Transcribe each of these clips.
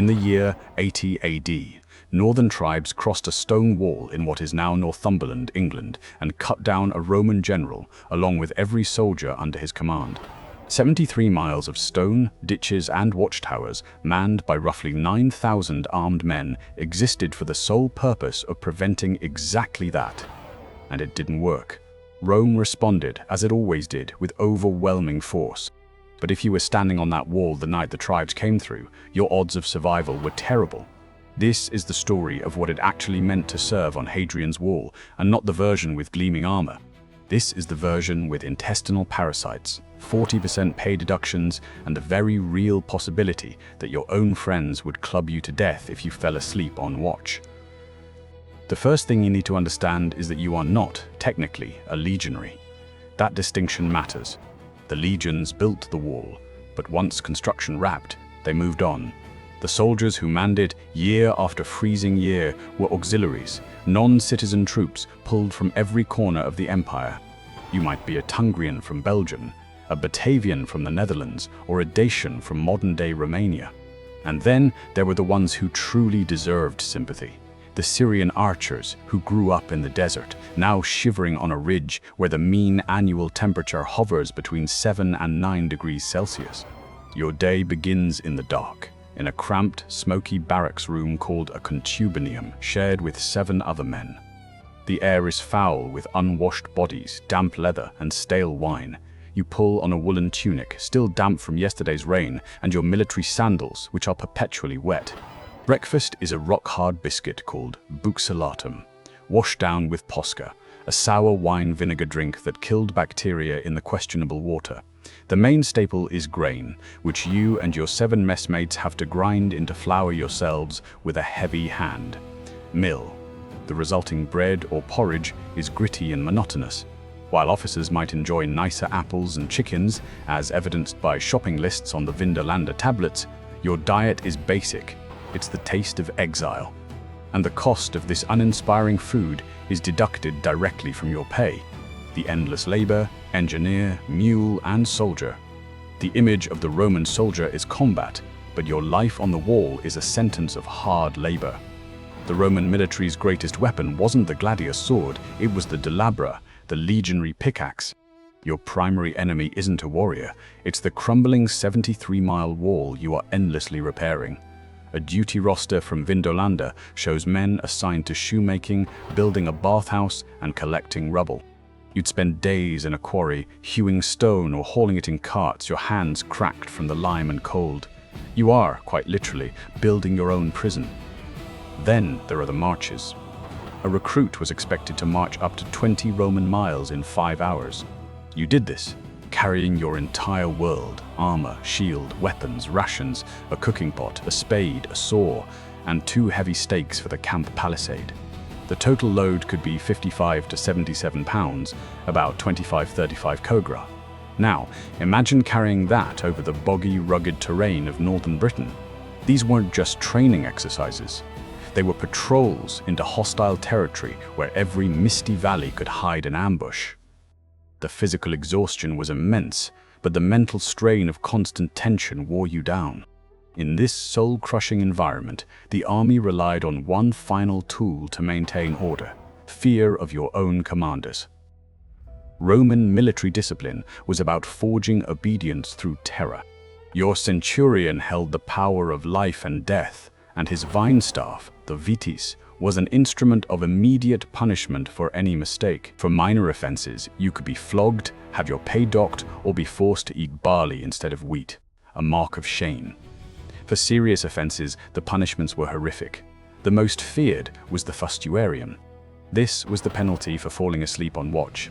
In the year 80 AD, northern tribes crossed a stone wall in what is now Northumberland, England, and cut down a Roman general, along with every soldier under his command. 73 miles of stone, ditches, and watchtowers, manned by roughly 9,000 armed men, existed for the sole purpose of preventing exactly that. And it didn't work. Rome responded, as it always did, with overwhelming force. But if you were standing on that wall the night the tribes came through, your odds of survival were terrible. This is the story of what it actually meant to serve on Hadrian's Wall, and not the version with gleaming armor. This is the version with intestinal parasites, 40% pay deductions, and the very real possibility that your own friends would club you to death if you fell asleep on watch. The first thing you need to understand is that you are not, technically, a legionary. That distinction matters. The legions built the wall, but once construction wrapped, they moved on. The soldiers who manned it year after freezing year were auxiliaries, non-citizen troops pulled from every corner of the empire. You might be a Tungrian from Belgium, a Batavian from the Netherlands, or a Dacian from modern-day Romania. And then there were the ones who truly deserved sympathy. The Syrian archers who grew up in the desert, now shivering on a ridge where the mean annual temperature hovers between 7 and 9 degrees Celsius. Your day begins in the dark, in a cramped, smoky barracks room called a contubernium, shared with 7 other men. The air is foul with unwashed bodies, damp leather, and stale wine. You pull on a woolen tunic, still damp from yesterday's rain, and your military sandals, which are perpetually wet. Breakfast is a rock-hard biscuit called buxelatum, washed down with posca, a sour wine vinegar drink that killed bacteria in the questionable water. The main staple is grain, which you and your 7 messmates have to grind into flour yourselves with a heavy hand. Mill. The resulting bread or porridge is gritty and monotonous. While officers might enjoy nicer apples and chickens, as evidenced by shopping lists on the Vindolanda tablets, your diet is basic. It's the taste of exile. And the cost of this uninspiring food is deducted directly from your pay. The endless labor, engineer, mule, and soldier. The image of the Roman soldier is combat, but your life on the wall is a sentence of hard labor. The Roman military's greatest weapon wasn't the gladius sword, it was the delabra, the legionary pickaxe. Your primary enemy isn't a warrior, it's the crumbling 73-mile wall you are endlessly repairing. A duty roster from Vindolanda shows men assigned to shoemaking, building a bathhouse, and collecting rubble. You'd spend days in a quarry, hewing stone or hauling it in carts, your hands cracked from the lime and cold. You are, quite literally, building your own prison. Then there are the marches. A recruit was expected to march up to 20 Roman miles in 5 hours. You did this, carrying your entire world, armor, shield, weapons, rations, a cooking pot, a spade, a saw, and 2 heavy stakes for the camp palisade. The total load could be 55 to 77 pounds, about 25-35 kogra. Now, imagine carrying that over the boggy, rugged terrain of northern Britain. These weren't just training exercises. They were patrols into hostile territory where every misty valley could hide an ambush. The physical exhaustion was immense, but the mental strain of constant tension wore you down. In this soul-crushing environment, the army relied on one final tool to maintain order: fear of your own commanders. Roman military discipline was about forging obedience through terror. Your centurion held the power of life and death, and his vine staff, the vitis, was an instrument of immediate punishment for any mistake. For minor offenses, you could be flogged, have your pay docked, or be forced to eat barley instead of wheat, a mark of shame. For serious offenses, the punishments were horrific. The most feared was the fustuarium. This was the penalty for falling asleep on watch.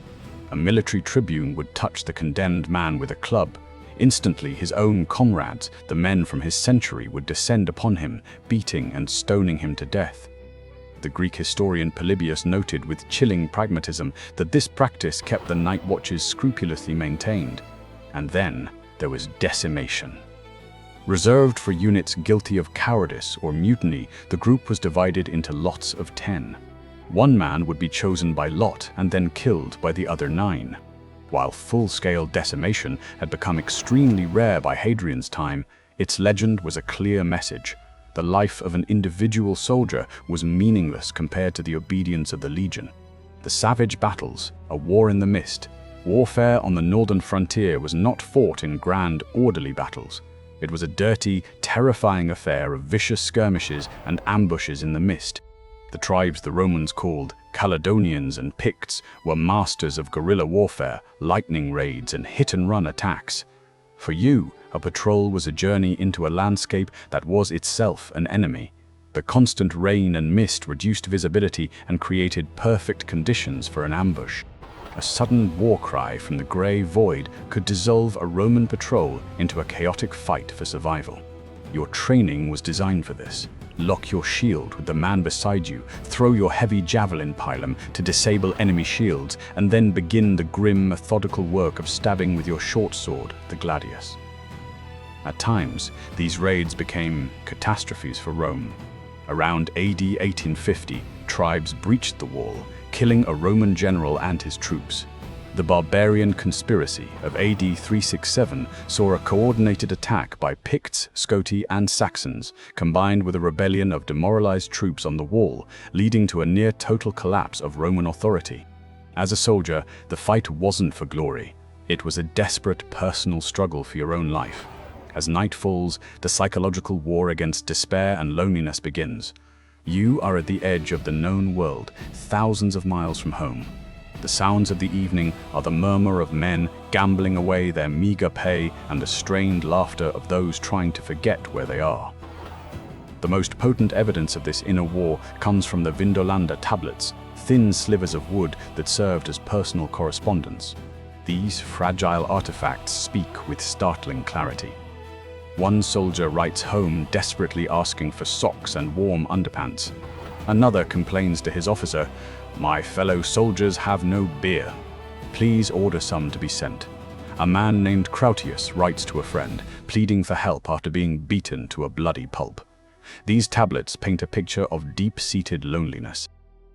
A military tribune would touch the condemned man with a club. Instantly, his own comrades, the men from his century, would descend upon him, beating and stoning him to death. The Greek historian Polybius noted with chilling pragmatism that this practice kept the night watches scrupulously maintained. And then there was decimation. Reserved for units guilty of cowardice or mutiny, the group was divided into lots of 10. One man would be chosen by lot and then killed by the other 9. While full-scale decimation had become extremely rare by Hadrian's time, its legend was a clear message. The life of an individual soldier was meaningless compared to the obedience of the legion. The savage battles, a war in the mist. Warfare on the northern frontier was not fought in grand, orderly battles. It was a dirty, terrifying affair of vicious skirmishes and ambushes in the mist. The tribes the Romans called Caledonians and Picts were masters of guerrilla warfare, lightning raids, and hit-and-run attacks. For you, a patrol was a journey into a landscape that was itself an enemy. The constant rain and mist reduced visibility and created perfect conditions for an ambush. A sudden war cry from the grey void could dissolve a Roman patrol into a chaotic fight for survival. Your training was designed for this. Lock your shield with the man beside you, throw your heavy javelin pylon to disable enemy shields, and then begin the grim, methodical work of stabbing with your short sword, the gladius. At times, these raids became catastrophes for Rome. Around AD 1850, tribes breached the wall, killing a Roman general and his troops. The barbarian conspiracy of AD 367 saw a coordinated attack by Picts, Scoti, and Saxons, combined with a rebellion of demoralized troops on the wall, leading to a near-total collapse of Roman authority. As a soldier, the fight wasn't for glory. It was a desperate personal struggle for your own life. As night falls, the psychological war against despair and loneliness begins. You are at the edge of the known world, thousands of miles from home. The sounds of the evening are the murmur of men gambling away their meager pay and the strained laughter of those trying to forget where they are. The most potent evidence of this inner war comes from the Vindolanda tablets, thin slivers of wood that served as personal correspondence. These fragile artifacts speak with startling clarity. One soldier writes home desperately asking for socks and warm underpants. Another complains to his officer, "My fellow soldiers have no beer. Please order some to be sent." A man named Crautius writes to a friend, pleading for help after being beaten to a bloody pulp. These tablets paint a picture of deep-seated loneliness.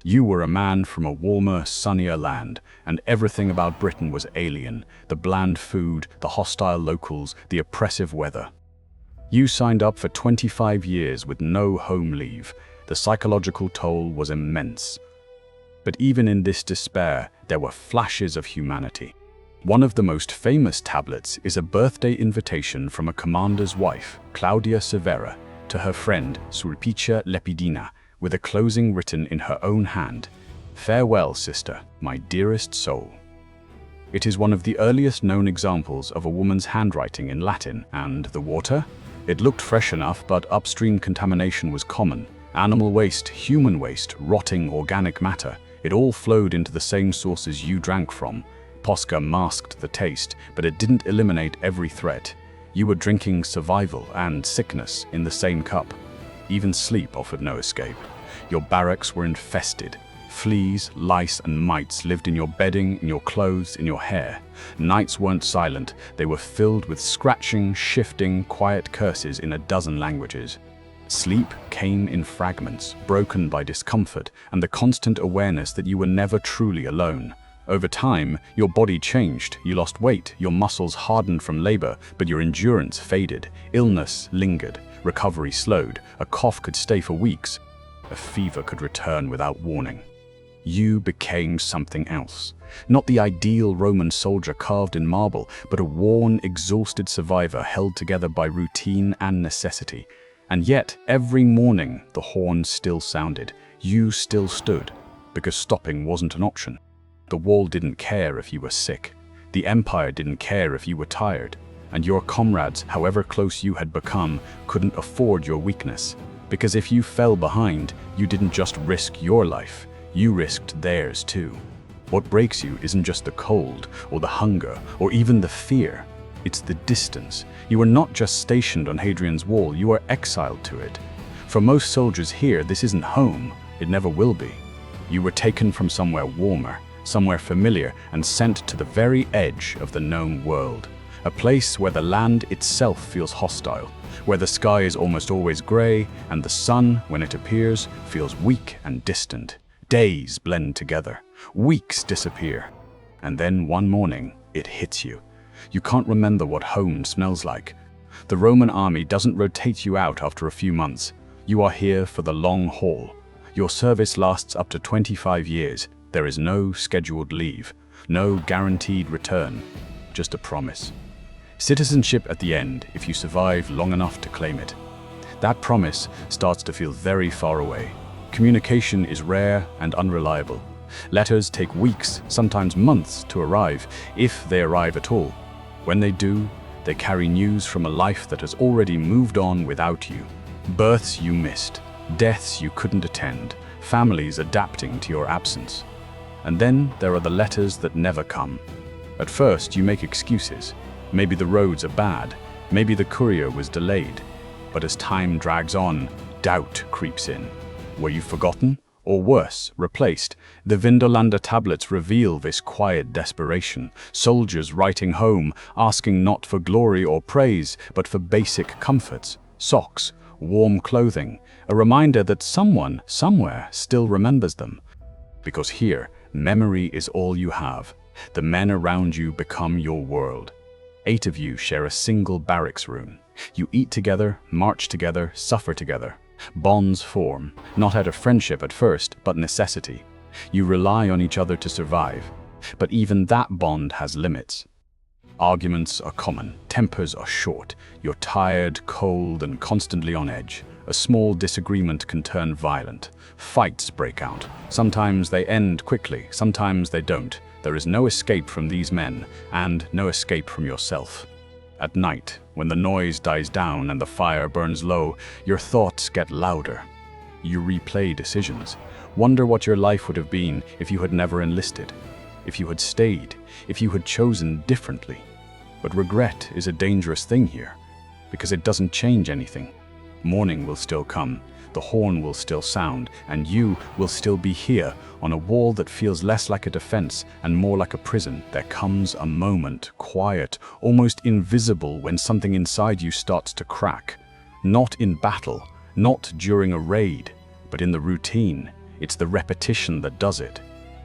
You were a man from a warmer, sunnier land, and everything about Britain was alien: the bland food, the hostile locals, the oppressive weather. You signed up for 25 years with no home leave. The psychological toll was immense. But even in this despair, there were flashes of humanity. One of the most famous tablets is a birthday invitation from a commander's wife, Claudia Severa, to her friend Sulpicia Lepidina, with a closing written in her own hand, "Farewell, sister, my dearest soul." It is one of the earliest known examples of a woman's handwriting in Latin. And the water? It looked fresh enough, but upstream contamination was common. Animal waste, human waste, rotting organic matter. It all flowed into the same sources you drank from. Posca masked the taste, but it didn't eliminate every threat. You were drinking survival and sickness in the same cup. Even sleep offered no escape. Your barracks were infested. Fleas, lice, and mites lived in your bedding, in your clothes, in your hair. Nights weren't silent. They were filled with scratching, shifting, quiet curses in a dozen languages. Sleep came in fragments, broken by discomfort and the constant awareness that you were never truly alone. Over time, your body changed. You lost weight, your muscles hardened from labor, but your endurance faded. Illness lingered. Recovery slowed. A cough could stay for weeks. A fever could return without warning. You became something else. Not the ideal Roman soldier carved in marble, but a worn, exhausted survivor held together by routine and necessity. And yet, every morning, the horn still sounded. You still stood, because stopping wasn't an option. The wall didn't care if you were sick. The empire didn't care if you were tired. And your comrades, however close you had become, couldn't afford your weakness. Because if you fell behind, you didn't just risk your life. You risked theirs too. What breaks you isn't just the cold, or the hunger, or even the fear. It's the distance. You are not just stationed on Hadrian's Wall, you are exiled to it. For most soldiers here, this isn't home. It never will be. You were taken from somewhere warmer, somewhere familiar, and sent to the very edge of the known world. A place where the land itself feels hostile, where the sky is almost always gray, and the sun, when it appears, feels weak and distant. Days blend together, weeks disappear, and then one morning, it hits you. You can't remember what home smells like. The Roman army doesn't rotate you out after a few months. You are here for the long haul. Your service lasts up to 25 years. There is no scheduled leave, no guaranteed return, just a promise. Citizenship at the end if you survive long enough to claim it. That promise starts to feel very far away. Communication is rare and unreliable. Letters take weeks, sometimes months to arrive, if they arrive at all. When they do, they carry news from a life that has already moved on without you. Births you missed, deaths you couldn't attend, families adapting to your absence. And then there are the letters that never come. At first you make excuses. Maybe the roads are bad, maybe the courier was delayed. But as time drags on, doubt creeps in. Were you forgotten? Or worse, replaced? The Vindolanda tablets reveal this quiet desperation. Soldiers writing home, asking not for glory or praise, but for basic comforts. Socks, warm clothing, a reminder that someone, somewhere, still remembers them. Because here, memory is all you have. The men around you become your world. 8 of you share a single barracks room. You eat together, march together, suffer together. Bonds form, not out of friendship at first, but necessity. You rely on each other to survive. But even that bond has limits. Arguments are common, tempers are short. You're tired, cold, and constantly on edge. A small disagreement can turn violent. Fights break out. Sometimes they end quickly, sometimes they don't. There is no escape from these men, and no escape from yourself. At night, when the noise dies down and the fire burns low, your thoughts get louder. You replay decisions. Wonder what your life would have been if you had never enlisted, if you had stayed, if you had chosen differently. But regret is a dangerous thing here, because it doesn't change anything. Morning will still come, the horn will still sound, and you will still be here on a wall that feels less like a defense and more like a prison. There comes a moment, quiet, almost invisible, when something inside you starts to crack. Not in battle, not during a raid, but in the routine. It's the repetition that does it.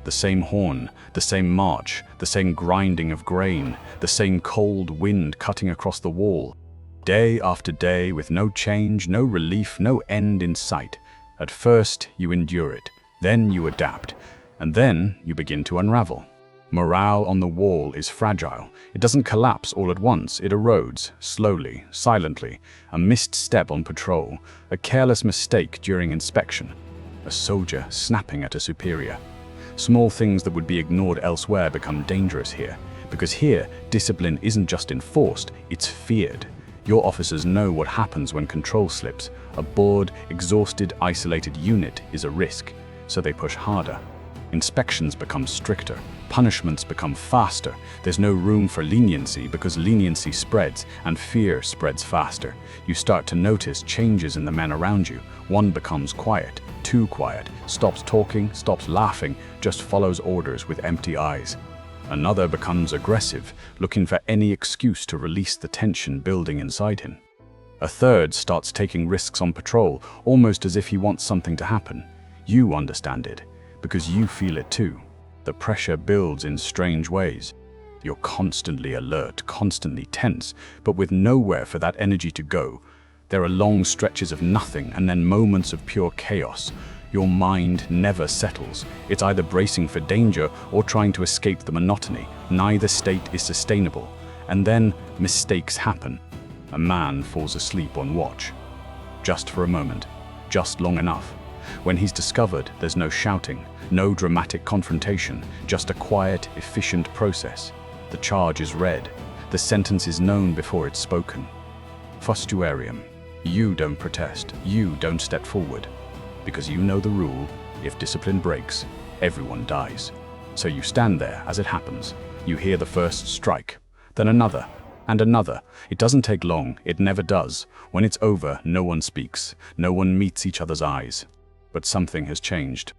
The same horn, the same march, the same grinding of grain, the same cold wind cutting across the wall. Day after day, with no change, no relief, no end in sight. At first, you endure it. Then you adapt. And then you begin to unravel. Morale on the wall is fragile. It doesn't collapse all at once. It erodes, slowly, silently. A missed step on patrol. A careless mistake during inspection. A soldier snapping at a superior. Small things that would be ignored elsewhere become dangerous here. Because here, discipline isn't just enforced, it's feared. Your officers know what happens when control slips. A bored, exhausted, isolated unit is a risk, so they push harder. Inspections become stricter. Punishments become faster. There's no room for leniency because leniency spreads and fear spreads faster. You start to notice changes in the men around you. One becomes quiet, too quiet, stops talking, stops laughing, just follows orders with empty eyes. Another becomes aggressive, looking for any excuse to release the tension building inside him. A third starts taking risks on patrol, almost as if he wants something to happen. You understand it, because you feel it too. The pressure builds in strange ways. You're constantly alert, constantly tense, but with nowhere for that energy to go. There are long stretches of nothing and then moments of pure chaos. Your mind never settles. It's either bracing for danger or trying to escape the monotony. Neither state is sustainable. And then mistakes happen. A man falls asleep on watch. Just for a moment. Just long enough. When he's discovered, there's no shouting, no dramatic confrontation, just a quiet, efficient process. The charge is read. The sentence is known before it's spoken. Fustuarium. You don't protest. You don't step forward. Because you know the rule, if discipline breaks, everyone dies. So you stand there as it happens. You hear the first strike, then another, and another. It doesn't take long, it never does. When it's over, no one speaks, no one meets each other's eyes. But something has changed.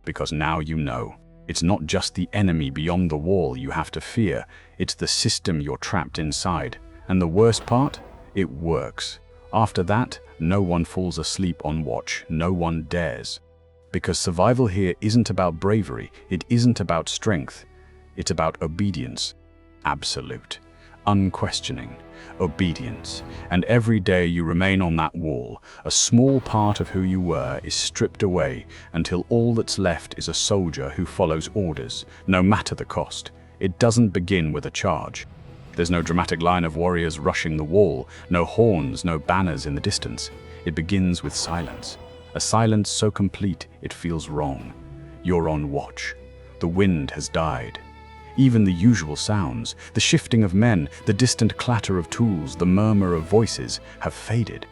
Because now you know. It's not just the enemy beyond the wall you have to fear, it's the system you're trapped inside. And the worst part? It works. After that, no one falls asleep on watch, no one dares. Because survival here isn't about bravery, it isn't about strength, it's about obedience. Absolute. unquestioning, obedience. And every day you remain on that wall, a small part of who you were is stripped away until all that's left is a soldier who follows orders, no matter the cost. It doesn't begin with a charge. There's no dramatic line of warriors rushing the wall, no horns, no banners in the distance. It begins with silence. A silence so complete it feels wrong. You're on watch. The wind has died. Even the usual sounds, the shifting of men, the distant clatter of tools, the murmur of voices, have faded.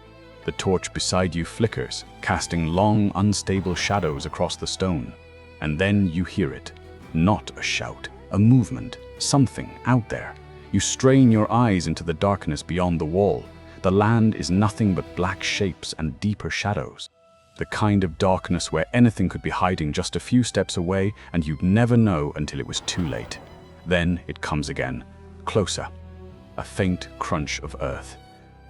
The torch beside you flickers, casting long, unstable shadows across the stone. And then you hear it. Not a shout, a movement, something out there. You strain your eyes into the darkness beyond the wall. The land is nothing but black shapes and deeper shadows. The kind of darkness where anything could be hiding just a few steps away and you'd never know until it was too late. Then it comes again, closer. A faint crunch of earth,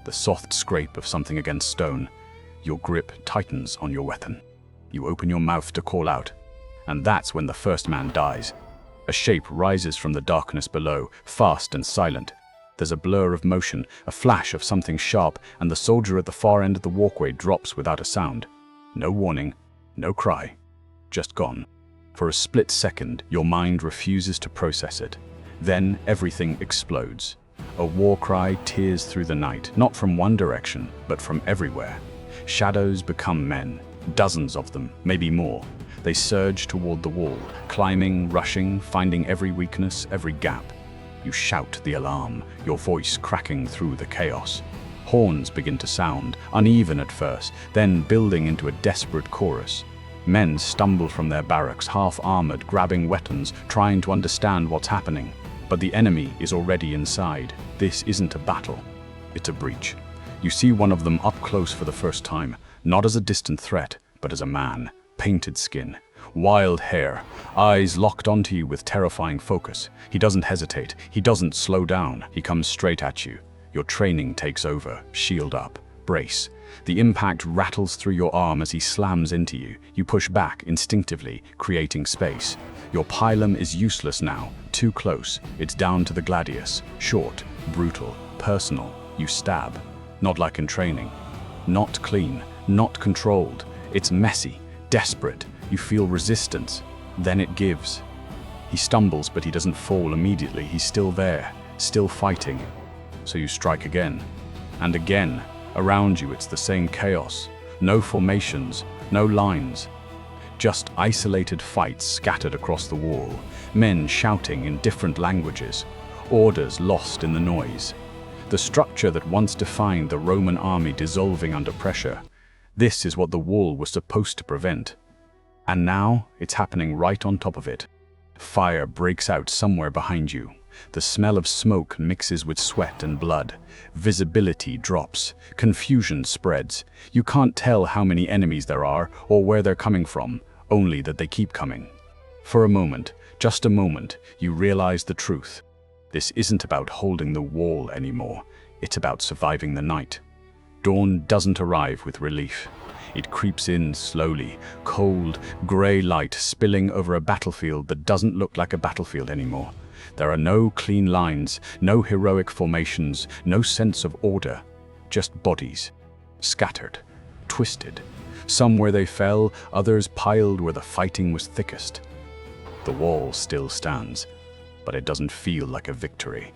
the soft scrape of something against stone. Your grip tightens on your weapon. You open your mouth to call out, and that's when the first man dies. A shape rises from the darkness below, fast and silent. There's a blur of motion, a flash of something sharp, and the soldier at the far end of the walkway drops without a sound. No warning, no cry, just gone. For a split second, your mind refuses to process it. Then everything explodes. A war cry tears through the night, not from one direction, but from everywhere. Shadows become men, dozens of them, maybe more. They surge toward the wall, climbing, rushing, finding every weakness, every gap. You shout the alarm, your voice cracking through the chaos. Horns begin to sound, uneven at first, then building into a desperate chorus. Men stumble from their barracks, half-armored, grabbing weapons, trying to understand what's happening. But the enemy is already inside. This isn't a battle, it's a breach. You see one of them up close for the first time, not as a distant threat, but as a man. Painted skin, wild hair, eyes locked onto you with terrifying focus. He doesn't hesitate, he doesn't slow down, he comes straight at you. Your training takes over, shield up, brace. The impact rattles through your arm as he slams into you. You push back instinctively, creating space. Your pylum is useless now, too close. It's down to the gladius, short, brutal, personal. You stab, not like in training. Not clean, not controlled. It's messy, desperate. You feel resistance, then it gives. He stumbles, but he doesn't fall immediately. He's still there, still fighting. So you strike again, and again. Around you it's the same chaos. No formations, no lines. Just isolated fights scattered across the wall. Men shouting in different languages. Orders lost in the noise. The structure that once defined the Roman army dissolving under pressure. This is what the wall was supposed to prevent. And now it's happening right on top of it. Fire breaks out somewhere behind you. The smell of smoke mixes with sweat and blood. Visibility drops. Confusion spreads. You can't tell how many enemies there are or where they're coming from, only that they keep coming. For a moment, just a moment, you realize the truth. This isn't about holding the wall anymore. It's about surviving the night. Dawn doesn't arrive with relief. It creeps in slowly, cold, gray light spilling over a battlefield that doesn't look like a battlefield anymore. There are no clean lines, no heroic formations, no sense of order, just bodies, scattered, twisted. Some where they fell, others piled where the fighting was thickest. The wall still stands, but it doesn't feel like a victory.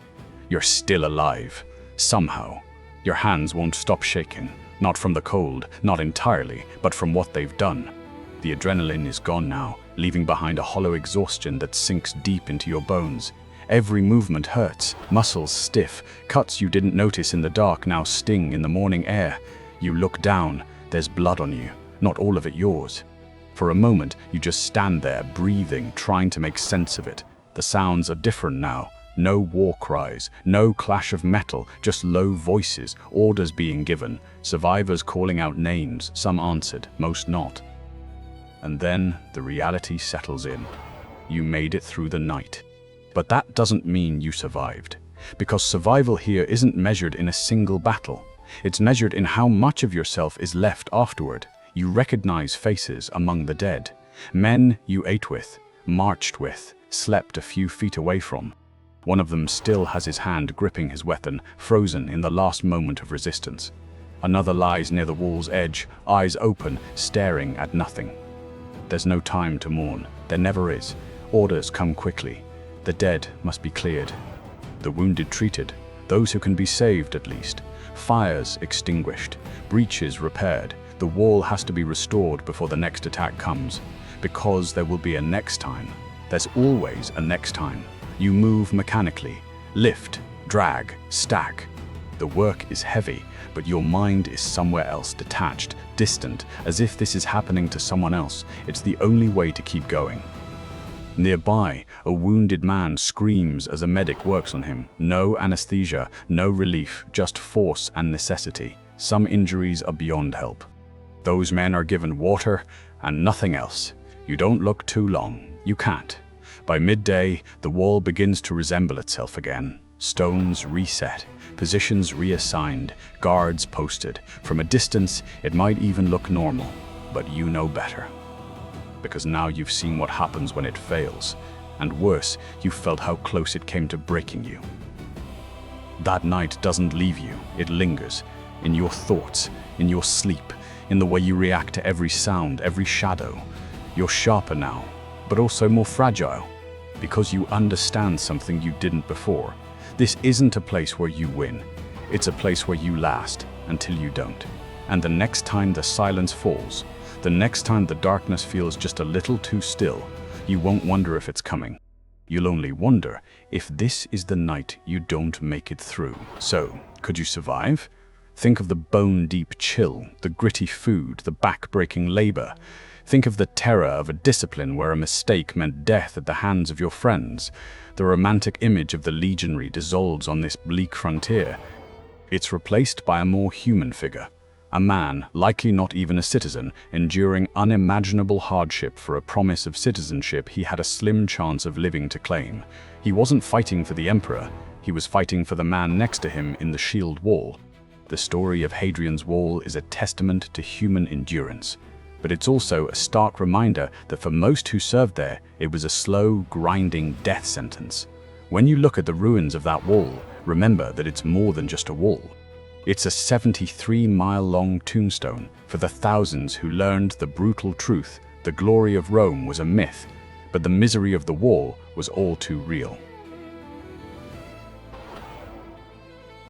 You're still alive, somehow. Your hands won't stop shaking, not from the cold, not entirely, but from what they've done. The adrenaline is gone now, leaving behind a hollow exhaustion that sinks deep into your bones. Every movement hurts, muscles stiff, cuts you didn't notice in the dark now sting in the morning air. You look down, there's blood on you, not all of it yours. For a moment, you just stand there, breathing, trying to make sense of it. The sounds are different now. No war cries, no clash of metal, just low voices, orders being given, survivors calling out names, some answered, most not. And then the reality settles in. You made it through the night. But that doesn't mean you survived, because survival here isn't measured in a single battle. It's measured in how much of yourself is left afterward. You recognize faces among the dead, men you ate with, marched with, slept a few feet away from. One of them still has his hand gripping his weapon, frozen in the last moment of resistance. Another lies near the wall's edge, eyes open, staring at nothing. There's no time to mourn. There never is. Orders come quickly. The dead must be cleared. The wounded treated. Those who can be saved, at least. Fires extinguished. Breaches repaired. The wall has to be restored before the next attack comes. Because there will be a next time. There's always a next time. You move mechanically. Lift, drag, stack. The work is heavy, but your mind is somewhere else, detached, distant, as if this is happening to someone else. It's the only way to keep going. Nearby, a wounded man screams as a medic works on him. No anesthesia, no relief, just force and necessity. Some injuries are beyond help. Those men are given water and nothing else. You don't look too long. You can't. By midday, the wall begins to resemble itself again. Stones reset, positions reassigned, guards posted. From a distance, it might even look normal, but you know better. Because now you've seen what happens when it fails, and worse, you felt how close it came to breaking you. That night doesn't leave you, it lingers, in your thoughts, in your sleep, in the way you react to every sound, every shadow. You're sharper now, but also more fragile, because you understand something you didn't before. This isn't a place where you win. It's a place where you last until you don't. And the next time the silence falls, the next time the darkness feels just a little too still, you won't wonder if it's coming. You'll only wonder if this is the night you don't make it through. So, could you survive? Think of the bone-deep chill, the gritty food, the back-breaking labor. Think of the terror of a discipline where a mistake meant death at the hands of your friends. The romantic image of the legionary dissolves on this bleak frontier. It's replaced by a more human figure. A man, likely not even a citizen, enduring unimaginable hardship for a promise of citizenship he had a slim chance of living to claim. He wasn't fighting for the emperor, he was fighting for the man next to him in the shield wall. The story of Hadrian's Wall is a testament to human endurance. But it's also a stark reminder that for most who served there, it was a slow, grinding death sentence. When you look at the ruins of that wall, remember that it's more than just a wall. It's a 73-mile-long tombstone for the thousands who learned the brutal truth. The glory of Rome was a myth, but the misery of the wall was all too real.